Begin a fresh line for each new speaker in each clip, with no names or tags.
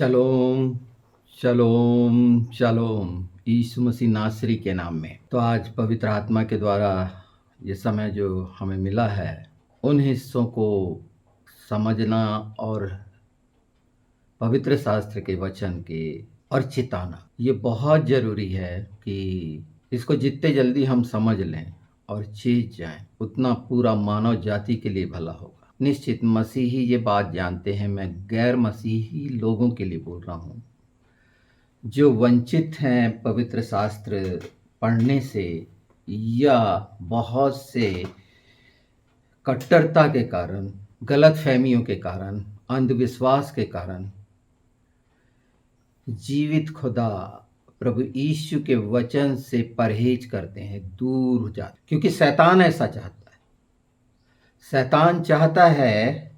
शलोम शलोम शलोम यीशु मसीह नासरी के नाम में। तो आज पवित्र आत्मा के द्वारा ये समय जो हमें मिला है, उन हिस्सों को समझना और पवित्र शास्त्र के वचन के और चिताना ये बहुत ज़रूरी है कि इसको जितने जल्दी हम समझ लें और चीज जाएं, उतना पूरा मानव जाति के लिए भला होगा। निश्चित मसीही ये बात जानते हैं, मैं गैर मसीही लोगों के लिए बोल रहा हूँ जो वंचित हैं पवित्र शास्त्र पढ़ने से या बहुत से कट्टरता के कारण, गलत फहमियों के कारण, अंधविश्वास के कारण जीवित खुदा प्रभु यीशु के वचन से परहेज करते हैं, दूर हो जाते, क्योंकि शैतान ऐसा चाहता है। शैतान चाहता है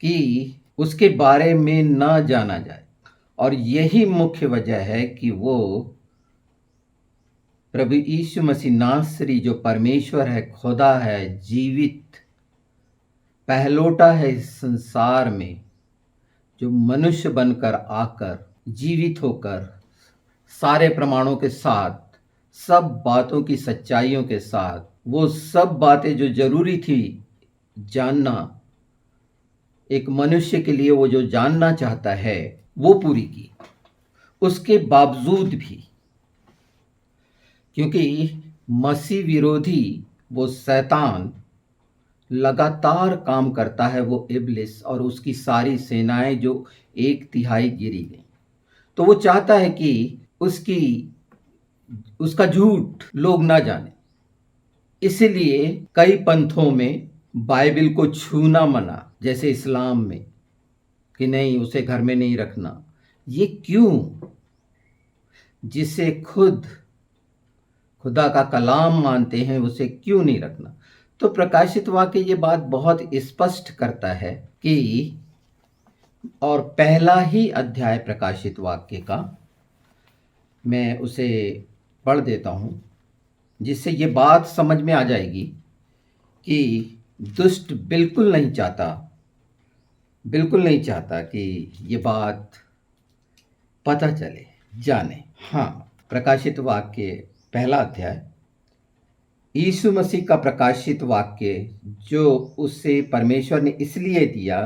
कि उसके बारे में न जाना जाए, और यही मुख्य वजह है कि वो प्रभु यीशु मसीह नासरी जो परमेश्वर है, खुदा है, जीवित पहलोटा है इस संसार में, जो मनुष्य बनकर आकर जीवित होकर सारे प्रमाणों के साथ, सब बातों की सच्चाइयों के साथ, वो सब बातें जो जरूरी थी जानना एक मनुष्य के लिए, वो जो जानना चाहता है वो पूरी की। उसके बावजूद भी क्योंकि मसीह विरोधी वो शैतान लगातार काम करता है, वो इब्लिस और उसकी सारी सेनाएं जो 1/3 गिरी गई, तो वो चाहता है कि उसका झूठ लोग ना जाने। इसलिए कई पंथों में बाइबल को छूना मना, जैसे इस्लाम में कि नहीं, उसे घर में नहीं रखना। ये क्यों? जिसे खुदा का कलाम मानते हैं उसे क्यों नहीं रखना? तो प्रकाशित वाक्य ये बात बहुत स्पष्ट करता है कि, और पहला ही अध्याय प्रकाशित वाक्य का मैं उसे पढ़ देता हूँ, जिससे ये बात समझ में आ जाएगी कि दुष्ट बिल्कुल नहीं चाहता कि ये बात पता चले, जाने। हाँ, प्रकाशित वाक्य पहला अध्याय। यीशु मसीह का प्रकाशित वाक्य जो उसे परमेश्वर ने इसलिए दिया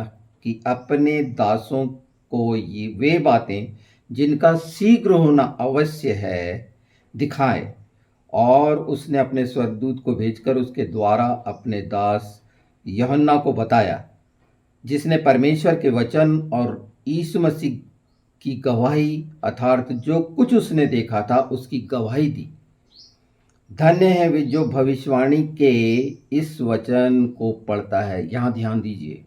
कि अपने दासों को ये वे बातें जिनका शीघ्र होना अवश्य है दिखाए, और उसने अपने स्वर्गदूत को भेजकर उसके द्वारा अपने दास यूहन्ना को बताया, जिसने परमेश्वर के वचन और यीशु मसीह की गवाही अर्थात जो कुछ उसने देखा था उसकी गवाही दी। धन्य है वे जो भविष्यवाणी के इस वचन को पढ़ता है। यहाँ ध्यान दीजिए,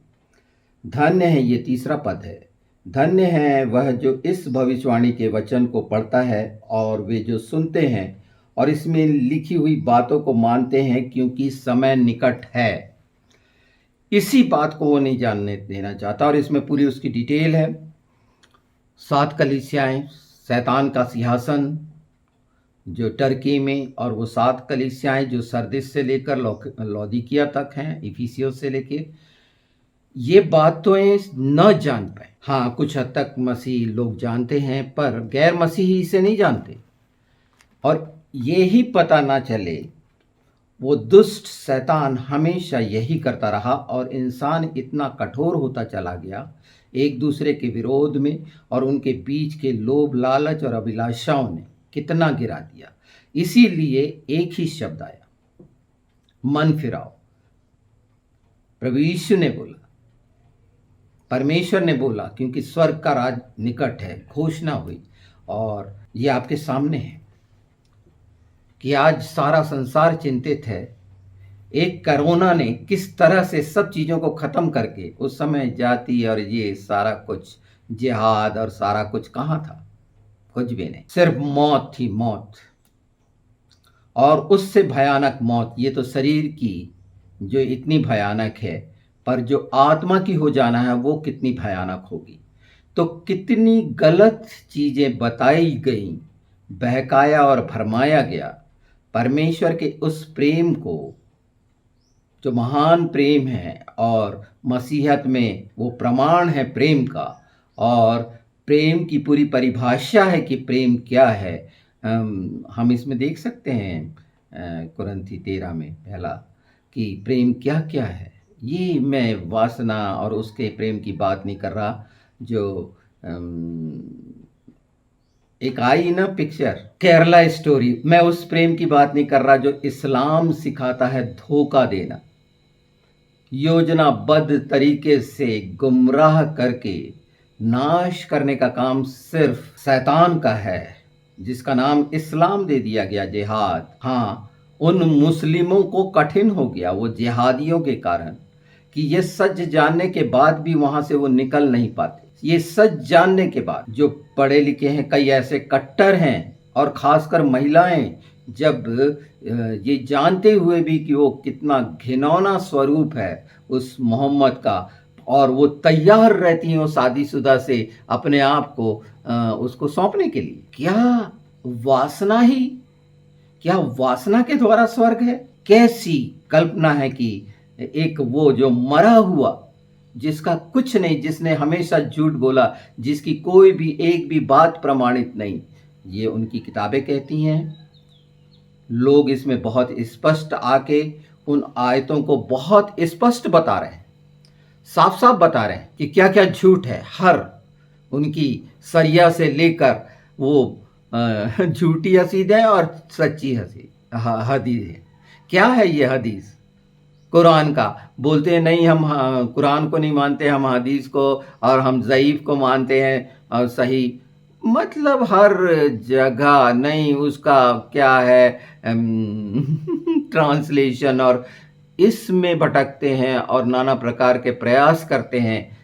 धन्य है, ये तीसरा पद है। धन्य है वह जो इस भविष्यवाणी के वचन को पढ़ता है और वे जो सुनते हैं और इसमें लिखी हुई बातों को मानते हैं, क्योंकि समय निकट है। इसी बात को वो नहीं जानने देना चाहता, और इसमें पूरी उसकी डिटेल है। 7 कलीसियाएं, शैतान का सिंहासन जो टर्की में, और वो 7 कलीसियाएं जो सरदिस से लेकर लौदीकिया तक हैं, इफिसियोस से लेकर, ये बातें न जान पाए। हाँ, कुछ हद तक मसीह लोग जानते हैं, पर गैर मसीही इसे नहीं जानते, और ये ही पता ना चले। वो दुष्ट शैतान हमेशा यही करता रहा, और इंसान इतना कठोर होता चला गया एक दूसरे के विरोध में, और उनके बीच के लोभ, लालच और अभिलाषाओं ने कितना गिरा दिया। इसीलिए एक ही शब्द आया, मन फिराओ। प्रभु यीशु ने बोला, परमेश्वर ने बोला, क्योंकि स्वर्ग का राज निकट है। घोषणा हुई, और ये आपके सामने है कि आज सारा संसार चिंतित है। एक कोरोना ने किस तरह से सब चीज़ों को ख़त्म करके, उस समय जाति और ये सारा कुछ, जिहाद और सारा कुछ कहाँ था? कुछ भी नहीं, सिर्फ मौत थी, मौत, और उससे भयानक मौत। ये तो शरीर की जो इतनी भयानक है, पर जो आत्मा की हो जाना है वो कितनी भयानक होगी। तो कितनी गलत चीज़ें बताई गई, बहकाया और भरमाया गया परमेश्वर के उस प्रेम को, जो महान प्रेम है, और मसीहत में वो प्रमाण है प्रेम का, और प्रेम की पूरी परिभाषा है कि प्रेम क्या है। हम इसमें देख सकते हैं कुरिन्थी 13 में पहला कि प्रेम क्या क्या है। ये मैं वासना और उसके प्रेम की बात नहीं कर रहा जो एक आई ना पिक्चर केरला स्टोरी, मैं उस प्रेम की बात नहीं कर रहा जो इस्लाम सिखाता है धोखा देना, योजनाबद्ध तरीके से गुमराह करके नाश करने का काम सिर्फ शैतान का है, जिसका नाम इस्लाम दे दिया गया, जिहाद। हाँ, उन मुस्लिमों को कठिन हो गया वो जिहादियों के कारण कि ये सच जानने के बाद भी वहां से वो निकल नहीं पाते। ये सच जानने के बाद जो पढ़े लिखे हैं, कई ऐसे कट्टर हैं, और खासकर महिलाएं, जब ये जानते हुए भी कि वो कितना घिनौना स्वरूप है उस मोहम्मद का, और वो तैयार रहती हैं वो शादीशुदा से अपने आप को उसको सौंपने के लिए। क्या वासना के द्वारा स्वर्ग है? कैसी कल्पना है कि एक वो जो मरा हुआ, जिसका कुछ नहीं, जिसने हमेशा झूठ बोला, जिसकी कोई भी एक भी बात प्रमाणित नहीं, ये उनकी किताबें कहती हैं। लोग इसमें बहुत स्पष्ट आके उन आयतों को बहुत स्पष्ट बता रहे हैं, साफ साफ बता रहे हैं कि क्या क्या झूठ है। हर उनकी सरिया से लेकर वो झूठी हदीस है और सच्ची हदीस है। क्या है ये हदीस? कुरान का बोलते हैं नहीं, हम कुरान को नहीं मानते, हम हदीस को और हम ज़ईफ को मानते हैं और सही। मतलब हर जगह नहीं, उसका क्या है ट्रांसलेशन, और इसमें भटकते हैं और नाना प्रकार के प्रयास करते हैं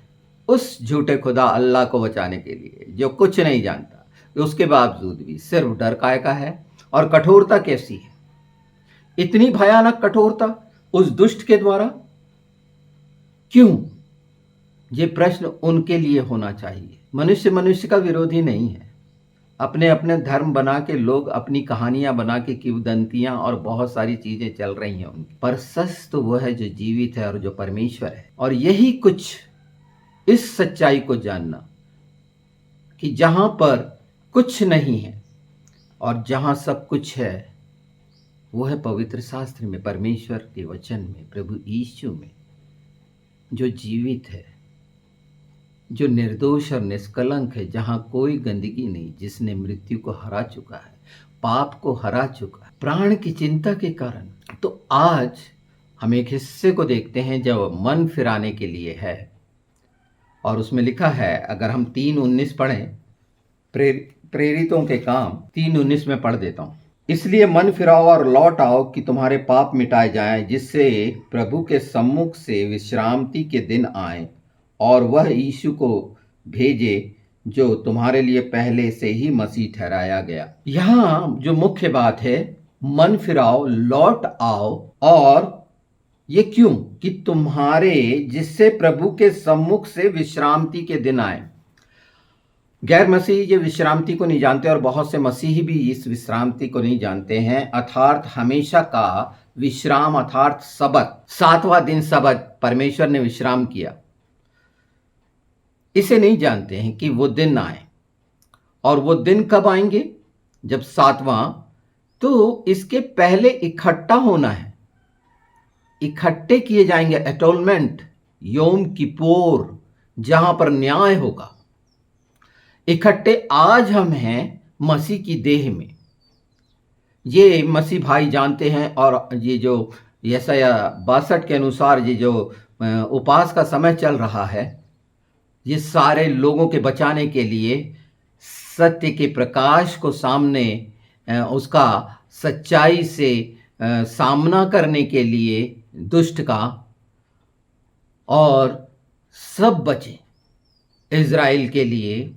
उस झूठे खुदा अल्लाह को बचाने के लिए जो कुछ नहीं जानता। उसके बावजूद भी सिर्फ डर काय का है। और कठोरता कैसी है, इतनी भयानक कठोरता उस दुष्ट के द्वारा क्यों? ये प्रश्न उनके लिए होना चाहिए। मनुष्य मनुष्य का विरोधी नहीं है। अपने अपने धर्म बना के लोग अपनी कहानियां बना के, किंवदंतियां और बहुत सारी चीजें चल रही हैं उनकी, पर सच तो वो है जो जीवित है और जो परमेश्वर है। और यही कुछ इस सच्चाई को जानना कि जहां पर कुछ नहीं है और जहां सब कुछ है, वो है पवित्र शास्त्र में, परमेश्वर के वचन में, प्रभु यीशु में, जो जीवित है, जो निर्दोष और निष्कलंक है, जहां कोई गंदगी नहीं, जिसने मृत्यु को हरा चुका है, पाप को हरा चुका है प्राण की चिंता के कारण। तो आज हम एक हिस्से को देखते हैं जो मन फिराने के लिए है, और उसमें लिखा है, अगर हम 3:19 पढ़ें, प्रेरितों के काम 3:19 में पढ़ देता हूं। इसलिए मन फिराओ और लौट आओ कि तुम्हारे पाप मिटाए जाएं, जिससे प्रभु के सम्मुख से विश्रांति के दिन आए, और वह यीशु को भेजे जो तुम्हारे लिए पहले से ही मसीह ठहराया गया। यहाँ जो मुख्य बात है, मन फिराओ, लौट आओ, और ये क्यों? कि तुम्हारे, जिससे प्रभु के सम्मुख से विश्रांति के दिन आए। गैर मसीही ये विश्रांति को नहीं जानते, और बहुत से मसीही भी इस विश्रांति को नहीं जानते हैं, अर्थात हमेशा का विश्राम, अर्थात सबत, 7वां दिन सबत परमेश्वर ने विश्राम किया, इसे नहीं जानते हैं कि वो दिन आए। और वो दिन कब आएंगे? जब 7वां, तो इसके पहले इकट्ठा होना है, इकट्ठे किए जाएंगे, एटोनमेंट, योम किपोर, जहां पर न्याय होगा। इकट्ठे आज हम हैं मसीह की देह में, ये मसीह भाई जानते हैं। और ये जो यशायाह 62 के अनुसार ये जो उपवास का समय चल रहा है, ये सारे लोगों के बचाने के लिए, सत्य के प्रकाश को सामने, उसका सच्चाई से सामना करने के लिए दुष्ट का, और सब बचे इज़राइल के लिए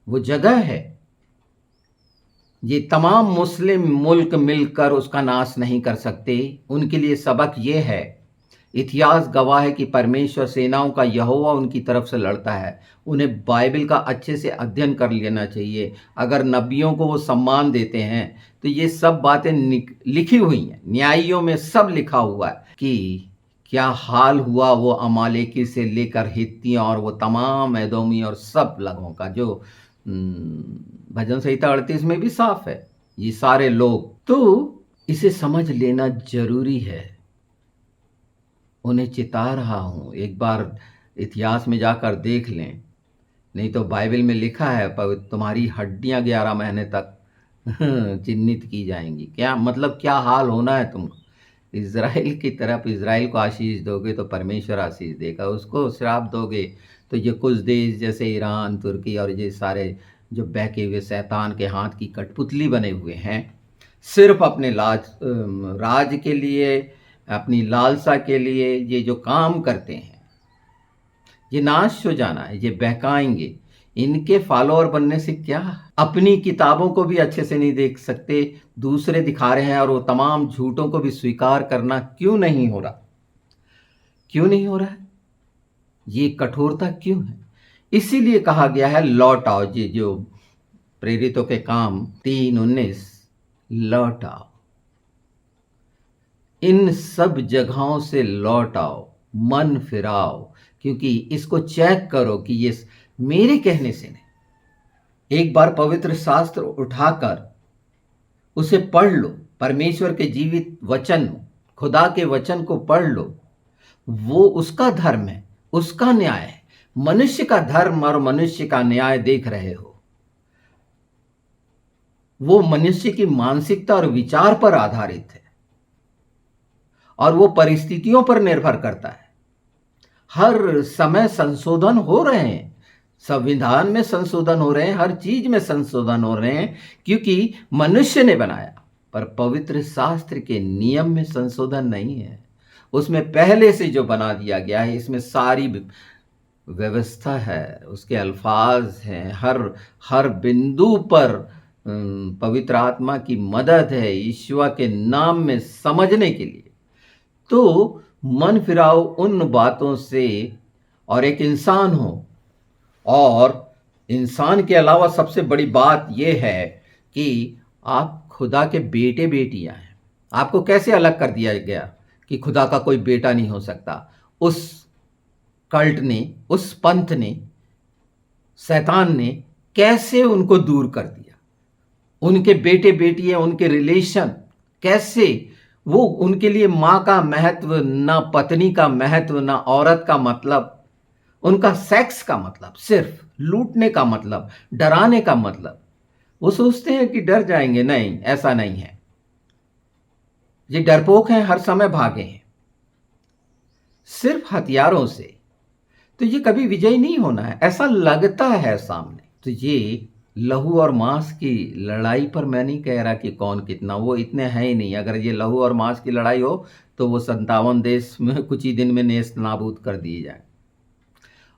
वो जगह है। ये तमाम मुस्लिम मुल्क मिलकर उसका नाश नहीं कर सकते। उनके लिए सबक ये है, इतिहास गवाह है कि परमेश्वर सेनाओं का यहोवा उनकी तरफ से लड़ता है। उन्हें बाइबल का अच्छे से अध्ययन कर लेना चाहिए। अगर नबियों को वो सम्मान देते हैं तो ये सब बातें लिखी हुई हैं, न्यायियों में सब लिखा हुआ है कि क्या हाल हुआ वो अमालेकी से लेकर हित्तियों और वो तमाम एदोमी और सब लोगों का, जो भजन संहिता 38 में भी साफ है। ये सारे लोग, तो इसे समझ लेना जरूरी है। उन्हें चिता रहा हूं, एक बार इतिहास में जाकर देख लें, नहीं तो बाइबल में लिखा है तुम्हारी हड्डियां 11 महीने तक चिन्हित की जाएंगी। क्या मतलब, क्या हाल होना है तुमको। इज़राइल की तरफ, इज़राइल को आशीष दोगे तो परमेश्वर आशीष देगा, उसको श्राप दोगे तो ये कुछ देश जैसे ईरान, तुर्की और ये सारे जो बहके हुए शैतान के हाथ की कठपुतली बने हुए हैं, सिर्फ अपने राज के लिए, अपनी लालसा के लिए ये जो काम करते हैं, ये नाश हो जाना है, ये बहकाएंगे। इनके फॉलोअर बनने से क्या, अपनी किताबों को भी अच्छे से नहीं देख सकते, दूसरे दिखा रहे हैं, और वो तमाम झूठों को भी स्वीकार करना क्यों नहीं हो रहा, क्यों नहीं हो रहा है, ये कठोरता क्यों है। इसीलिए कहा गया है लौट आओ, ये जो प्रेरितों के काम 3:19, लौट आओ, इन सब जगहों से लौट आओ, मन फिराओ, क्योंकि इसको चेक करो कि ये मेरे कहने से नहीं। एक बार पवित्र शास्त्र उठाकर उसे पढ़ लो, परमेश्वर के जीवित वचन, खुदा के वचन को पढ़ लो। वो उसका धर्म है, उसका न्याय है। मनुष्य का धर्म और मनुष्य का न्याय देख रहे हो, वो मनुष्य की मानसिकता और विचार पर आधारित है, और वो परिस्थितियों पर निर्भर करता है। हर समय संशोधन हो रहे हैं, संविधान में संशोधन हो रहे हैं, हर चीज में संशोधन हो रहे हैं, क्योंकि मनुष्य ने बनाया। पर पवित्र शास्त्र के नियम में संशोधन नहीं है, उसमें पहले से जो बना दिया गया है, इसमें सारी व्यवस्था है, उसके अल्फाज हैं, हर बिंदु पर पवित्र आत्मा की मदद है ईश्वर के नाम में समझने के लिए। तो मन फिराओ उन बातों से, और एक इंसान हो, और इंसान के अलावा सबसे बड़ी बात यह है कि आप खुदा के बेटे बेटियां हैं। आपको कैसे अलग कर दिया गया कि खुदा का कोई बेटा नहीं हो सकता। उस कल्ट ने, उस पंथ ने, शैतान ने कैसे उनको दूर कर दिया। उनके बेटे बेटियां, उनके रिलेशन कैसे, वो उनके लिए माँ का महत्व, ना पत्नी का महत्व, ना औरत का मतलब, उनका सेक्स का मतलब, सिर्फ लूटने का मतलब, डराने का मतलब। वो सोचते हैं कि डर जाएंगे, नहीं, ऐसा नहीं है। ये डरपोक हैं, हर समय भागे हैं सिर्फ हथियारों से। तो ये कभी विजयी नहीं होना है, ऐसा लगता है सामने। तो ये लहू और मांस की लड़ाई पर मैं नहीं कह रहा कि कौन कितना, वो इतने हैं ही नहीं। अगर ये लहू और मांस की लड़ाई हो तो वो 57 देश में कुछ ही दिन में नेस्त नाबूद कर दिए जाए।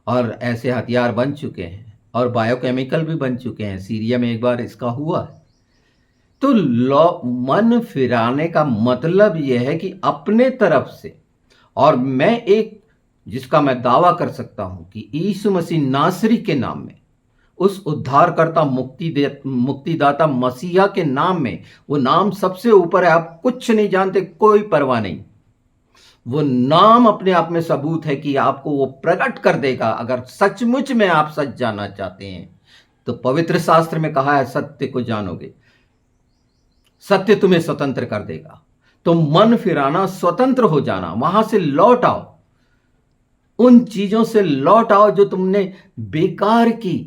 और ऐसे हथियार बन चुके हैं, और बायोकेमिकल भी बन चुके हैं। सीरिया में एक बार इसका हुआ है। तो मन फिराने का मतलब यह है कि अपने तरफ से, और मैं एक जिसका मैं दावा कर सकता हूं कि यीशु मसीह नासरी के नाम में, उस उद्धारकर्ता मुक्तिदाता मसीहा के नाम में, वो नाम सबसे ऊपर है। आप कुछ नहीं जानते, कोई परवाह नहीं। वो नाम अपने आप में सबूत है कि आपको वो प्रकट कर देगा। अगर सचमुच में आप सच जानना चाहते हैं तो पवित्र शास्त्र में कहा है, सत्य को जानोगे, सत्य तुम्हें स्वतंत्र कर देगा। तो मन फिराना, स्वतंत्र हो जाना, वहां से लौट आओ, उन चीजों से लौट आओ जो तुमने बेकार की,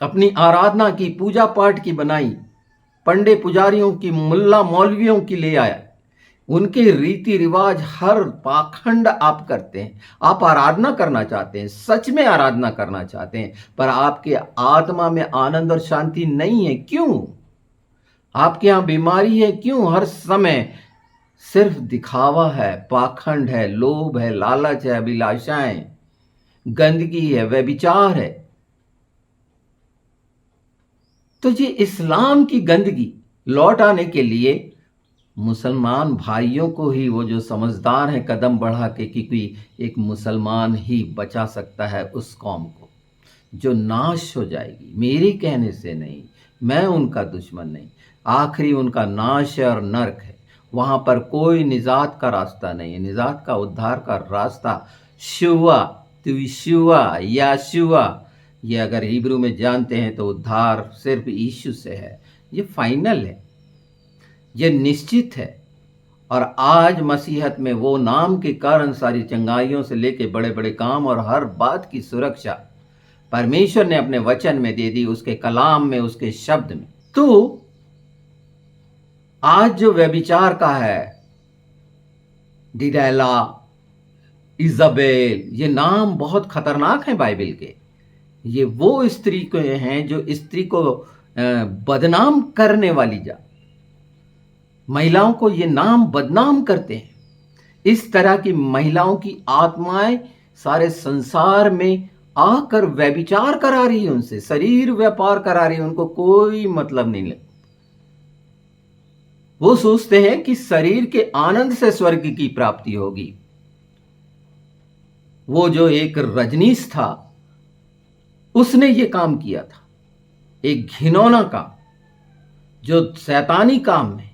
अपनी आराधना की, पूजा पाठ की बनाई, पंडे पुजारियों की, मुल्ला मौलवियों की ले आया। उनके रीति रिवाज, हर पाखंड आप करते हैं। आप आराधना करना चाहते हैं, सच में आराधना करना चाहते हैं, पर आपके आत्मा में आनंद और शांति नहीं है। क्यों? आपके यहां बीमारी है। क्यों? हर समय सिर्फ दिखावा है, पाखंड है, लोभ है, लालच है, अभिलाषाएं, गंदगी है, व्यभिचार है। तो ये इस्लाम की गंदगी लौट आने के लिए मुसलमान भाइयों को ही, वो जो समझदार हैं, कदम बढ़ा के, क्योंकि एक मुसलमान ही बचा सकता है उस कौम को जो नाश हो जाएगी। मेरे कहने से नहीं, मैं उनका दुश्मन नहीं, आखिरी उनका नाश है और नरक है। वहां पर कोई निजात का रास्ता नहीं है। निजात का, उद्धार का रास्ता शिवा, त्विशिवा या शिवा, ये अगर हिब्रू में जानते हैं तो उद्धार सिर्फ यीशु से है। ये फाइनल है, ये निश्चित है। और आज मसीहत में वो नाम के कारण सारी चंगाइयों से लेके बड़े बड़े काम और हर बात की सुरक्षा परमेश्वर ने अपने वचन में दे दी, उसके कलाम में, उसके शब्द में। तो आज जो व्यभिचार का है, डिडेला, इजाबेल, ये नाम बहुत खतरनाक है बाइबल के। ये वो स्त्री को हैं जो स्त्री को बदनाम करने वाली जा, महिलाओं को ये नाम बदनाम करते हैं। इस तरह की महिलाओं की आत्माएं सारे संसार में आकर व्यभिचार करा रही है, उनसे शरीर व्यापार करा रही है, उनको कोई मतलब नहीं लगता। वो सोचते हैं कि शरीर के आनंद से स्वर्ग की प्राप्ति होगी। वो जो एक रजनीश था, उसने ये काम किया था, एक घिनौना काम, जो शैतानी काम है।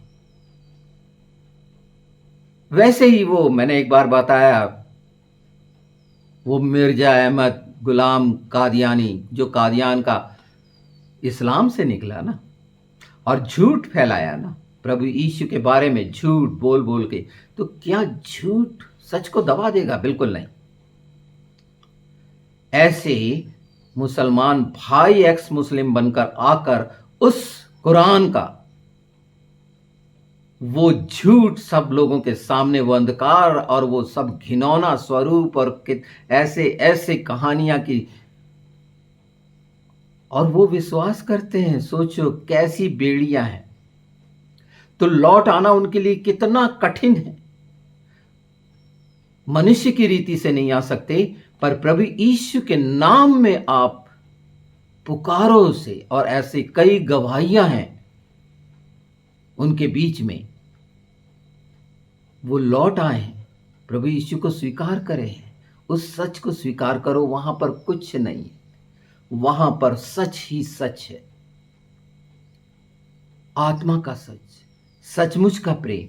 वैसे ही वो, मैंने एक बार बताया, वो मिर्जा अहमद गुलाम कादियानी, जो कादियान का इस्लाम से निकला ना, और झूठ फैलाया ना प्रभु यीशु के बारे में, झूठ बोल बोल के। तो क्या झूठ सच को दबा देगा? बिल्कुल नहीं। ऐसे मुसलमान भाई एक्स मुस्लिम बनकर आकर उस कुरान का वो झूठ सब लोगों के सामने, वो अंधकार और वो सब घिनौना स्वरूप और ऐसे ऐसे कहानियां की, और वो विश्वास करते हैं। सोचो कैसी बेड़ियां हैं। तो लौट आना उनके लिए कितना कठिन है। मनुष्य की रीति से नहीं आ सकते, पर प्रभु यीशु के नाम में आप पुकारो से, और ऐसे कई गवाहियां हैं उनके बीच में, वो लौट आए हैं। प्रभु यीशु को स्वीकार करें, उस सच को स्वीकार करो। वहां पर कुछ नहीं है, वहां पर सच ही सच है, आत्मा का सच, सचमुच का प्रेम।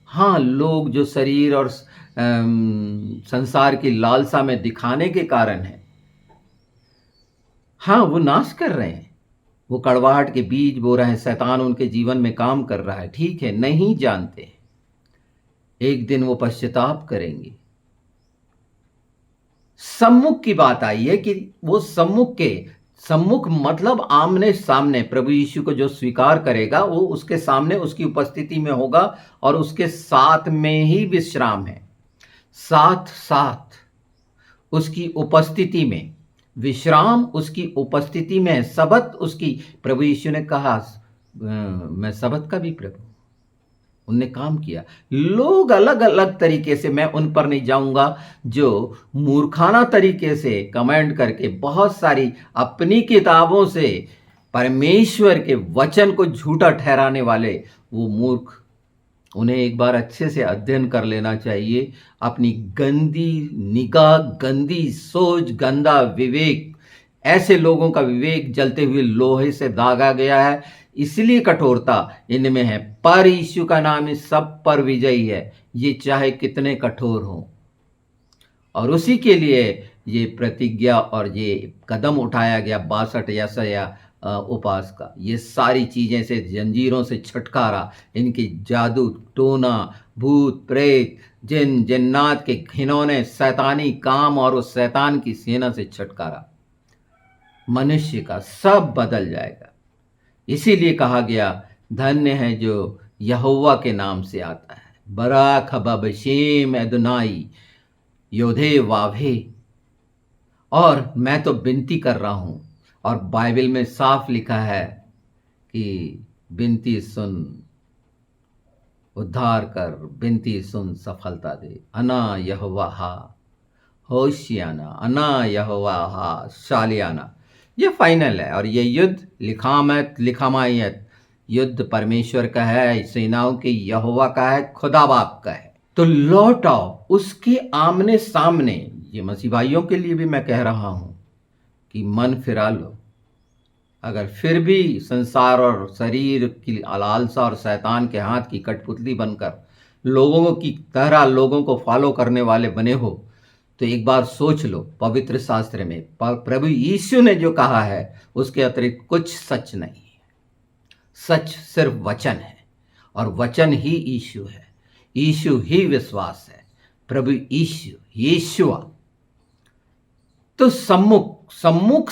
हाँ, लोग जो शरीर और संसार की लालसा में दिखाने के कारण है, हाँ, वो नाश कर रहे हैं, वो कड़वाहट के बीज बो रहे हैं, शैतान उनके जीवन में काम कर रहा है। ठीक है, नहीं जानते, एक दिन वो पश्चाताप करेंगे। सम्मुख की बात आई है कि वो सम्मुख मतलब आमने सामने। प्रभु यीशु को जो स्वीकार करेगा वो उसके सामने, उसकी उपस्थिति में होगा, और उसके साथ में ही विश्राम है। साथ साथ उसकी उपस्थिति में विश्राम, उसकी उपस्थिति में है। सबत उसकी, प्रभु यीशु ने कहा मैं सबत का भी प्रभु, उनने काम किया। लोग अलग अलग तरीके से, मैं उन पर नहीं जाऊंगा, जो मूर्खाना तरीके से कमेंट करके बहुत सारी अपनी किताबों से परमेश्वर के वचन को झूठा ठहराने वाले, वो मूर्ख, उन्हें एक बार अच्छे से अध्ययन कर लेना चाहिए। अपनी गंदी निगाह, गंदी सोच, गंदा विवेक, ऐसे लोगों का विवेक जलते हुए लोहे से दागा गया है, इसलिए कठोरता इनमें है। पर यीशु का नाम इस सब पर विजयी है, ये चाहे कितने कठोर हों। और उसी के लिए ये प्रतिज्ञा और ये कदम उठाया गया 62 या उपवास का। ये सारी चीजें से, जंजीरों से छुटकारा, इनकी जादू टोना, भूत प्रेत, जिन जिन्नात के घिनौने शैतानी काम और उस शैतान की सेना से छुटकारा, मनुष्य का सब बदल जाएगा। इसीलिए कहा गया, धन्य है जो यहोवा के नाम से आता है। बराक हबब शेम एदुनाई योधे वाभे। और मैं तो विनती कर रहा हूं, और बाइबल में साफ लिखा है कि विनती सुन, उद्धार कर, विनती सुन, सफलता दे। अना यहोवा हा होशियाना, अना यहोवा हा शालियाना। ये फाइनल है। और ये युद्ध लिखामायत युद्ध परमेश्वर का है, सेनाओं के यहोवा का है, खुदा बाप का है। तो लौट आओ उसके आमने सामने। ये मसीह भाइयों के लिए भी मैं कह रहा हूं कि मन फिरा लो, अगर फिर भी संसार और शरीर की लालसा और शैतान के हाथ की कठपुतली बनकर लोगों की तरह लोगों को फॉलो करने वाले बने हो, तो एक बार सोच लो, पवित्र शास्त्र में प्रभु यीशु ने जो कहा है उसके अतिरिक्त कुछ सच नहीं है। सच सिर्फ वचन है और वचन ही यीशु है, यीशु ही विश्वास है, प्रभु यीशु यीशुआ। तो सम्मुख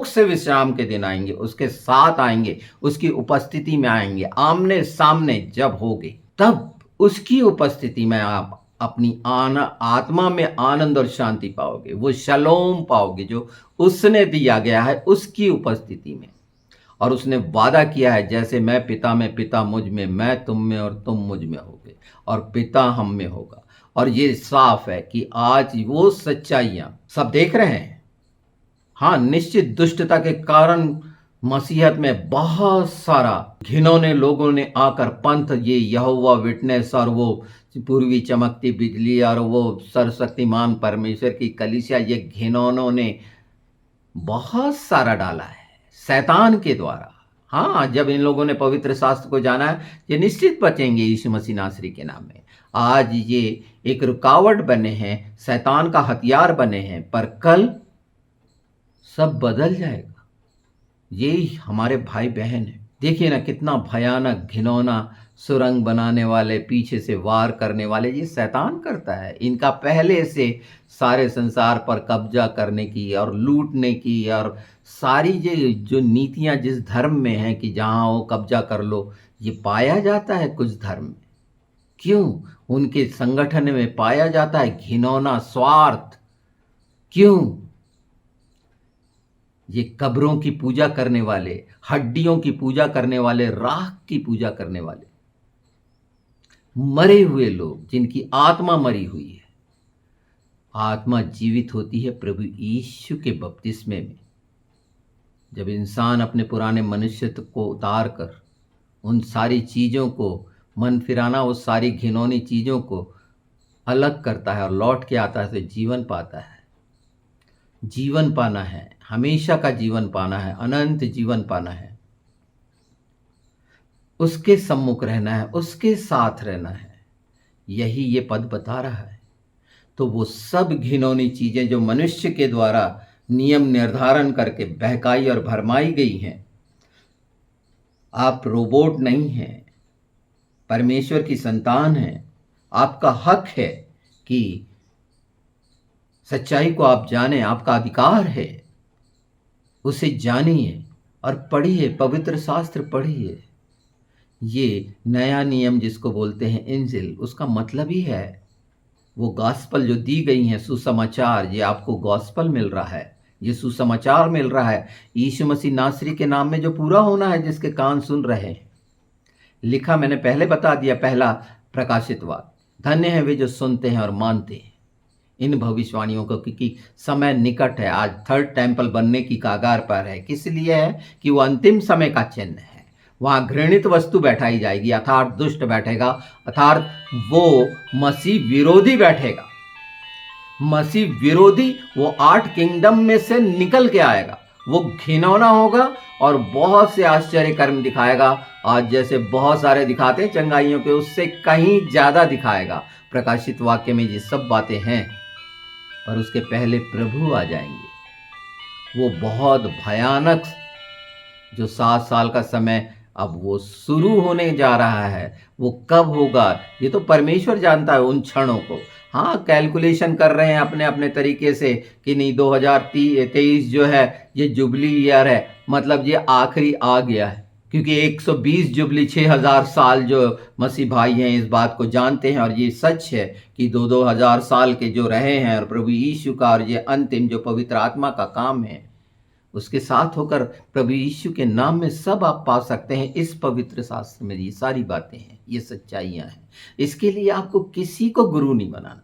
से विश्राम के दिन आएंगे, उसके साथ आएंगे, उसकी उपस्थिति में आएंगे, आमने सामने जब होगे तब उसकी उपस्थिति में आप अपनी आत्मा में आनंद और शांति पाओगे, वो शलोम पाओगे जो उसने दिया गया है उसकी उपस्थिति में। और उसने वादा किया है, जैसे मैं पिता में, पिता मुझ में, मैं तुम में और तुम मुझ में होगे और पिता हम में होगा। और ये साफ है कि आज वो सच्चाइयां सब देख रहे हैं। हाँ, निश्चित दुष्टता के कारण मसीहत में बहुत सारा घिनौने लोगों ने आकर पंथ, ये यहोवा विटनेस और वो पूर्वी चमकती बिजली और वो सर्वशक्तिमान परमेश्वर की कलीसिया, ये घिनौनों ने बहुत सारा डाला है शैतान के द्वारा। हाँ, जब इन लोगों ने पवित्र शास्त्र को जाना है, ये निश्चित बचेंगे यीशु मसीह नासरी के नाम में। आज ये एक रुकावट बने हैं, शैतान का हथियार बने हैं, पर कल सब बदल जाएगा। यही हमारे भाई बहन है। देखिए ना, कितना भयानक घिनौना सुरंग बनाने वाले, पीछे से वार करने वाले, ये शैतान करता है। इनका पहले से सारे संसार पर कब्जा करने की और लूटने की और सारी ये जो नीतियां जिस धर्म में हैं कि जहां वो कब्जा कर लो, ये पाया जाता है कुछ धर्म में। क्यों? उनके संगठन में पाया जाता है घिनौना स्वार्थ। क्यों? ये कब्रों की पूजा करने वाले, हड्डियों की पूजा करने वाले, राख की पूजा करने वाले, मरे हुए लोग जिनकी आत्मा मरी हुई है। आत्मा जीवित होती है प्रभु यीशु के बपतिस्मे में, जब इंसान अपने पुराने मनुष्यत्व को उतार कर उन सारी चीज़ों को मन फिराना, उस सारी घिनौनी चीज़ों को अलग करता है और लौट के आता है, तो जीवन पाता है। जीवन पाना है, हमेशा का जीवन पाना है, अनंत जीवन पाना है, उसके सम्मुख रहना है, उसके साथ रहना है। यही ये पद बता रहा है। तो वो सब घिनौनी चीज़ें जो मनुष्य के द्वारा नियम निर्धारण करके बहकाई और भरमाई गई हैं, आप रोबोट नहीं हैं, परमेश्वर की संतान हैं। आपका हक है कि सच्चाई को आप जानें, आपका अधिकार है। उसे जानिए और पढ़िए, पवित्र शास्त्र पढ़िए। ये नया नियम जिसको बोलते हैं इंजिल, उसका मतलब ही है वो गॉस्पल जो दी गई हैं, सुसमाचार। ये आपको गॉस्पल मिल रहा है, ये सुसमाचार मिल रहा है यीशु मसीह नासरी के नाम में, जो पूरा होना है, जिसके कान सुन रहे हैं। लिखा मैंने पहले बता दिया, पहला प्रकाशित वाक्य, धन्य है वे जो सुनते हैं और मानते हैं इन भविष्यवाणियों को, क्योंकि समय निकट है। आज थर्ड टेम्पल बनने की कागार पर है। किस लिए है? कि वो अंतिम समय का चिन्ह है। वहाँ घृणित वस्तु बैठाई जाएगी, अर्थात दुष्ट बैठेगा, अर्थात वो मसीह विरोधी बैठेगा। मसीह विरोधी वो 8 किंगडम में से निकल के आएगा। वो घिनौना होगा और बहुत से आश्चर्य कर्म दिखाएगा। आज जैसे बहुत सारे दिखाते हैं चंगाइयों के, उससे कहीं ज्यादा दिखाएगा। प्रकाशित वाक्य में ये सब बातें हैं, पर उसके पहले प्रभु आ जाएंगे। वो बहुत भयानक जो 7 साल का समय अब वो शुरू होने जा रहा है, वो कब होगा ये तो परमेश्वर जानता है उन क्षणों को। हाँ, कैलकुलेशन कर रहे हैं अपने अपने तरीके से कि नहीं 2023 जो है ये जुबली ईयर है, मतलब ये आखिरी आ गया है, क्योंकि 120 जुबली 6000 साल जो मसीह भाई हैं इस बात को जानते हैं। और ये सच है कि 2000 साल के जो रहे हैं और प्रभु यीशु का और ये अंतिम जो पवित्र आत्मा का काम है, उसके साथ होकर प्रभु यीशु के नाम में सब आप पा सकते हैं। इस पवित्र शास्त्र में ये सारी बातें हैं, ये सच्चाइयाँ हैं। इसके लिए आपको किसी को गुरु नहीं बनाना,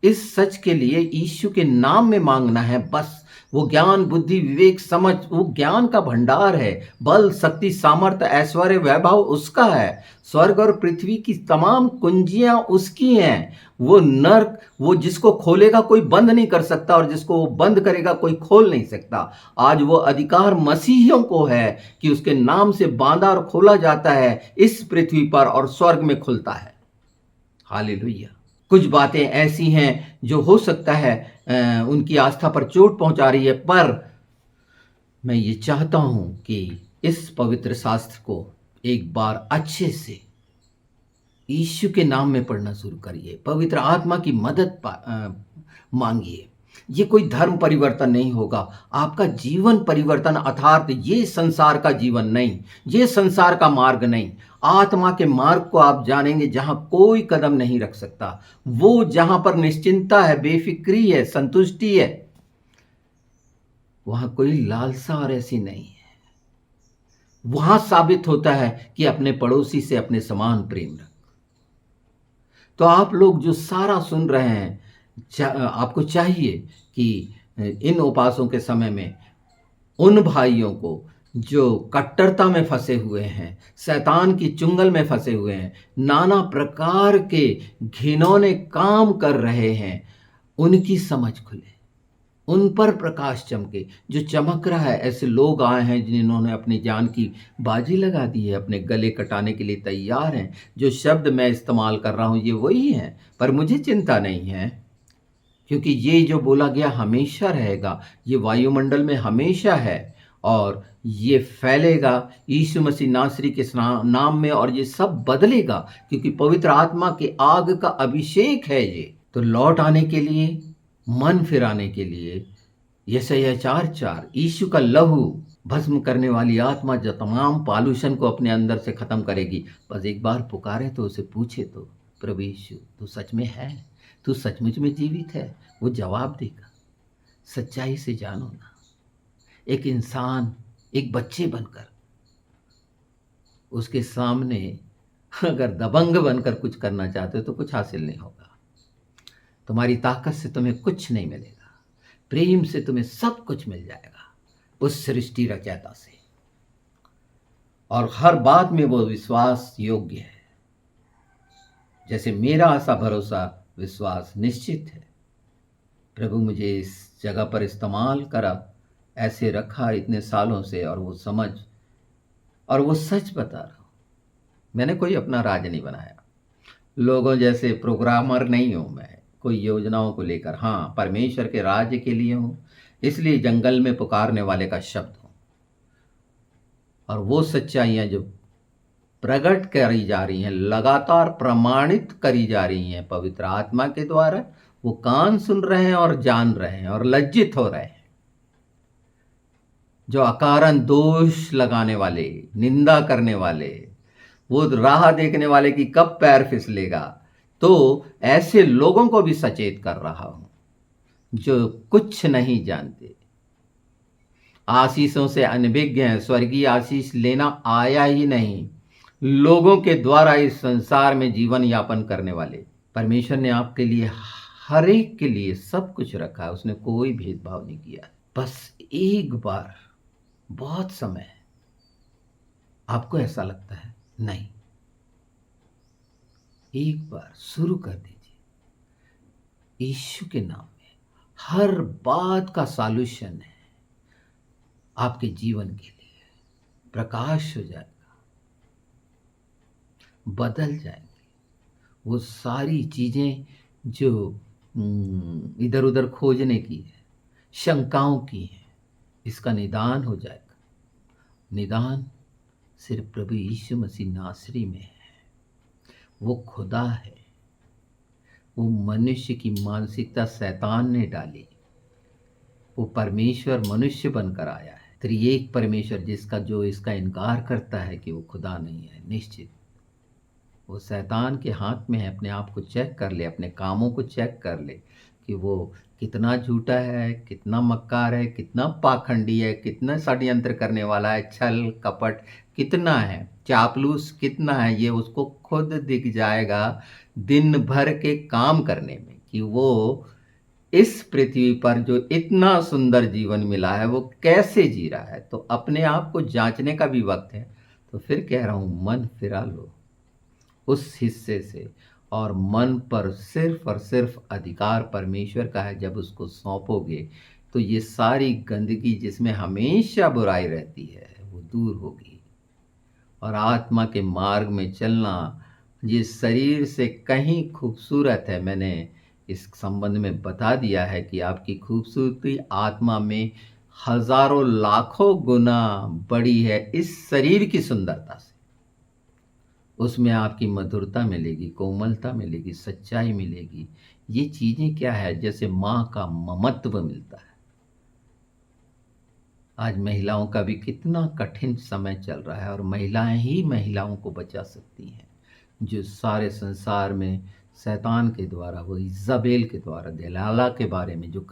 इस सच के लिए यीशु के नाम में मांगना है बस। वो ज्ञान, बुद्धि, विवेक, समझ, वो ज्ञान का भंडार है। बल, शक्ति, सामर्थ्य, ऐश्वर्य, वैभव उसका है। स्वर्ग और पृथ्वी की तमाम कुंजियां उसकी हैं। वो नर्क, वो जिसको खोलेगा कोई बंद नहीं कर सकता, और जिसको वो बंद करेगा कोई खोल नहीं सकता। आज वो अधिकार मसीहियों को है कि उसके नाम से बांधा और खोला जाता है इस पृथ्वी पर, और स्वर्ग में खुलता है। हालेलुया। कुछ बातें ऐसी हैं जो हो सकता है उनकी आस्था पर चोट पहुंचा रही है, पर मैं ये चाहता हूं कि इस पवित्र शास्त्र को एक बार अच्छे से यीशु के नाम में पढ़ना शुरू करिए। पवित्र आत्मा की मदद मांगिए। ये कोई धर्म परिवर्तन नहीं होगा, आपका जीवन परिवर्तन, अर्थात ये संसार का जीवन नहीं, ये संसार का मार्ग नहीं, आत्मा के मार्ग को आप जानेंगे जहां कोई कदम नहीं रख सकता। वो जहां पर निश्चिंतता है, बेफिक्री है, संतुष्टि है, वहां कोई लालसा और ऐसी नहीं है। वहां साबित होता है कि अपने पड़ोसी से अपने समान प्रेम रख। तो आप लोग जो सारा सुन रहे हैं, आपको चाहिए कि इन उपासों के समय में उन भाइयों को जो कट्टरता में फंसे हुए हैं, शैतान की चुंगल में फंसे हुए हैं, नाना प्रकार के घिनौने काम कर रहे हैं, उनकी समझ खुले, उन पर प्रकाश चमके। जो चमक रहा है, ऐसे लोग आए हैं जिन्होंने अपनी जान की बाजी लगा दी है, अपने गले कटाने के लिए तैयार हैं। जो शब्द मैं इस्तेमाल कर रहा हूँ ये वही हैं, पर मुझे चिंता नहीं है, क्योंकि ये जो बोला गया हमेशा रहेगा, ये वायुमंडल में हमेशा है, और ये फैलेगा यीशु मसीह नासरी के नाम में, और ये सब बदलेगा, क्योंकि पवित्र आत्मा के आग का अभिषेक है ये। तो लौट आने के लिए, मन फिराने के लिए, यशायाह 4:4, यीशु का लहू भस्म करने वाली आत्मा जो तमाम पालूशन को अपने अंदर से खत्म करेगी। बस एक बार पुकारे तो, उसे पूछे तो, प्रभु यीशु तू सच में है, तू सचमुच में जीवित है, वो जवाब देगा। सच्चाई से जानो ना, एक इंसान, एक बच्चे बनकर उसके सामने अगर दबंग बनकर कुछ करना चाहते हो तो कुछ हासिल नहीं होगा। तुम्हारी ताकत से तुम्हें कुछ नहीं मिलेगा, प्रेम से तुम्हें सब कुछ मिल जाएगा, उस सृष्टि रचयिता से। और हर बात में वो विश्वास योग्य है। जैसे मेरा आशा, भरोसा, विश्वास निश्चित है। प्रभु मुझे इस जगह पर इस्तेमाल करा, ऐसे रखा इतने सालों से, और वो समझ और वो सच बता रहा हूँ। मैंने कोई अपना राज नहीं बनाया, लोगों जैसे प्रोग्रामर नहीं हूँ मैं, कोई योजनाओं को लेकर। हाँ, परमेश्वर के राज्य के लिए हूँ, इसलिए जंगल में पुकारने वाले का शब्द हूँ। और वो सच्चाइयाँ जो प्रकट करी जा रही हैं, लगातार प्रमाणित करी जा रही हैं पवित्र आत्मा के द्वारा, वो कान सुन रहे हैं और जान रहे हैं और लज्जित हो रहे हैं। जो अकारण दोष लगाने वाले, निंदा करने वाले, वो राह देखने वाले कि कब पैर फिसलेगा, तो ऐसे लोगों को भी सचेत कर रहा हूं जो कुछ नहीं जानते, आशीषों से अनभिज्ञ हैं, स्वर्गीय आशीष लेना आया ही नहीं, लोगों के द्वारा इस संसार में जीवन यापन करने वाले। परमेश्वर ने आपके लिए, हर एक के लिए सब कुछ रखा है, उसने कोई भेदभाव नहीं किया। बस एक बार, बहुत समय आपको ऐसा लगता है नहीं, एक बार शुरू कर दीजिए। यीशु के नाम में हर बात का सॉल्यूशन है आपके जीवन के लिए। प्रकाश हो जाएगा, बदल जाएंगे वो सारी चीजें जो इधर उधर खोजने की है, शंकाओं की है, इसका निदान हो जाएगा। निदान सिर्फ प्रभु यीशु मसीह नासरी में है। वो खुदा है, वो मनुष्य की मानसिकता शैतान ने डाली, वो परमेश्वर मनुष्य बनकर आया है। त्रिएक परमेश्वर जिसका, जो इसका इनकार करता है कि वो खुदा नहीं है, निश्चित वो शैतान के हाथ में है। अपने आप को चेक कर ले, अपने कामों को चेक कर ले कि वो कितना झूठा है, कितना मक्कार है, कितना पाखंडी है, कितना षड्यंत्र करने वाला है, छल कपट कितना है, चापलूस कितना है, ये उसको खुद दिख जाएगा दिन भर के काम करने में कि वो इस पृथ्वी पर जो इतना सुंदर जीवन मिला है वो कैसे जी रहा है। तो अपने आप को जांचने का भी वक्त है। तो फिर कह रहा हूँ, मन फिरा लो उस हिस्से से, और मन पर सिर्फ और सिर्फ अधिकार परमेश्वर का है। जब उसको सौंपोगे तो ये सारी गंदगी जिसमें हमेशा बुराई रहती है वो दूर होगी, और आत्मा के मार्ग में चलना ये शरीर से कहीं खूबसूरत है। मैंने इस संबंध में बता दिया है कि आपकी खूबसूरती आत्मा में हजारों लाखों गुना बड़ी है इस शरीर की सुंदरता से। उसमें आपकी मधुरता मिलेगी, कोमलता मिलेगी, सच्चाई मिलेगी। ये चीजें क्या है, जैसे माँ का ममत्व मिलता है। आज महिलाओं का भी कितना कठिन समय चल रहा है, और महिलाएं ही महिलाओं को बचा सकती हैं। जो सारे संसार में शैतान के द्वारा, वो इज़ाबेल के द्वारा, दलाला के बारे में जो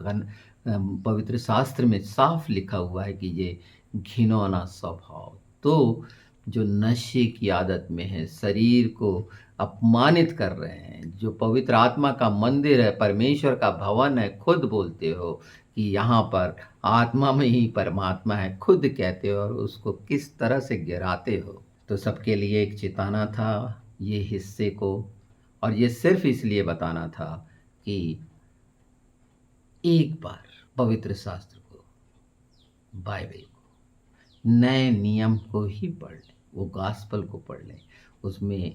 पवित्र शास्त्र में साफ लिखा हुआ है कि ये घिनौना स्वभाव, तो जो नशे की आदत में है, शरीर को अपमानित कर रहे हैं, जो पवित्र आत्मा का मंदिर है, परमेश्वर का भवन है, खुद बोलते हो कि यहाँ पर आत्मा में ही परमात्मा है, खुद कहते हो, और उसको किस तरह से गिराते हो। तो सबके लिए एक चेताना था ये हिस्से को, और ये सिर्फ इसलिए बताना था कि एक बार पवित्र शास्त्र को, बाइबल को, नए नियम को ही पढ़ लें, वो गॉस्पल को पढ़ लें। उसमें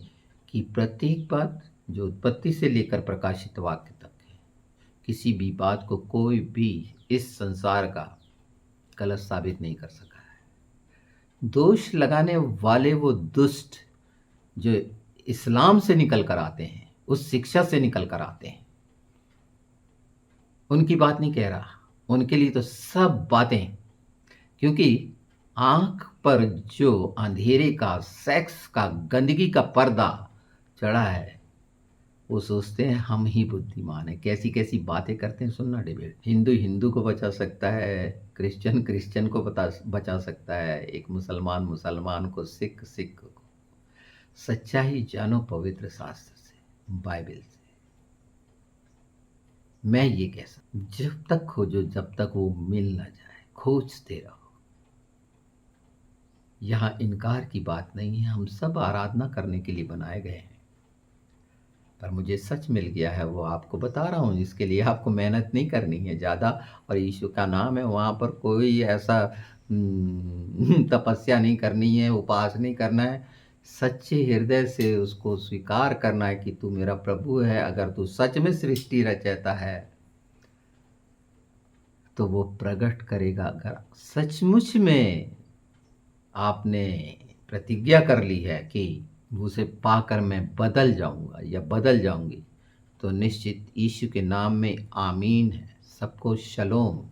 कि प्रत्येक बात जो उत्पत्ति से लेकर प्रकाशित वाक्य तक है, किसी भी बात को कोई भी इस संसार का गलत साबित नहीं कर सका है। दोष लगाने वाले वो दुष्ट जो इस्लाम से निकल कर आते हैं, उस शिक्षा से निकल कर आते हैं, उनकी बात नहीं कह रहा। उनके लिए तो सब बातें, क्योंकि आंख पर जो अंधेरे का, सेक्स का, गंदगी का पर्दा चढ़ा है, वो सोचते हैं हम ही बुद्धिमान हैं। कैसी कैसी बातें करते हैं, सुनना डिबेट। हिंदू हिंदू को बचा सकता है, क्रिश्चियन क्रिश्चियन को बचा सकता है, एक मुसलमान मुसलमान को, सिख सिख को। सच्चाई जानो पवित्र शास्त्र से, बाइबल से। मैं ये कह सकता, जब तक खोजो, जब तक वो मिल ना जाए, खोजते रहो। यहाँ इनकार की बात नहीं है, हम सब आराधना करने के लिए बनाए गए हैं। पर मुझे सच मिल गया है, वो आपको बता रहा हूँ। इसके लिए आपको मेहनत नहीं करनी है ज़्यादा, और यीशु का नाम है, वहाँ पर कोई ऐसा तपस्या नहीं करनी है, उपवास नहीं करना है। सच्चे हृदय से उसको स्वीकार करना है कि तू मेरा प्रभु है। अगर तू सच में सृष्टि रचयिता है तो वो प्रकट करेगा। अगर सचमुच में आपने प्रतिज्ञा कर ली है कि उसे पाकर मैं बदल जाऊंगा या बदल जाऊंगी, तो निश्चित यीशु के नाम में आमीन है। सबको शलोम।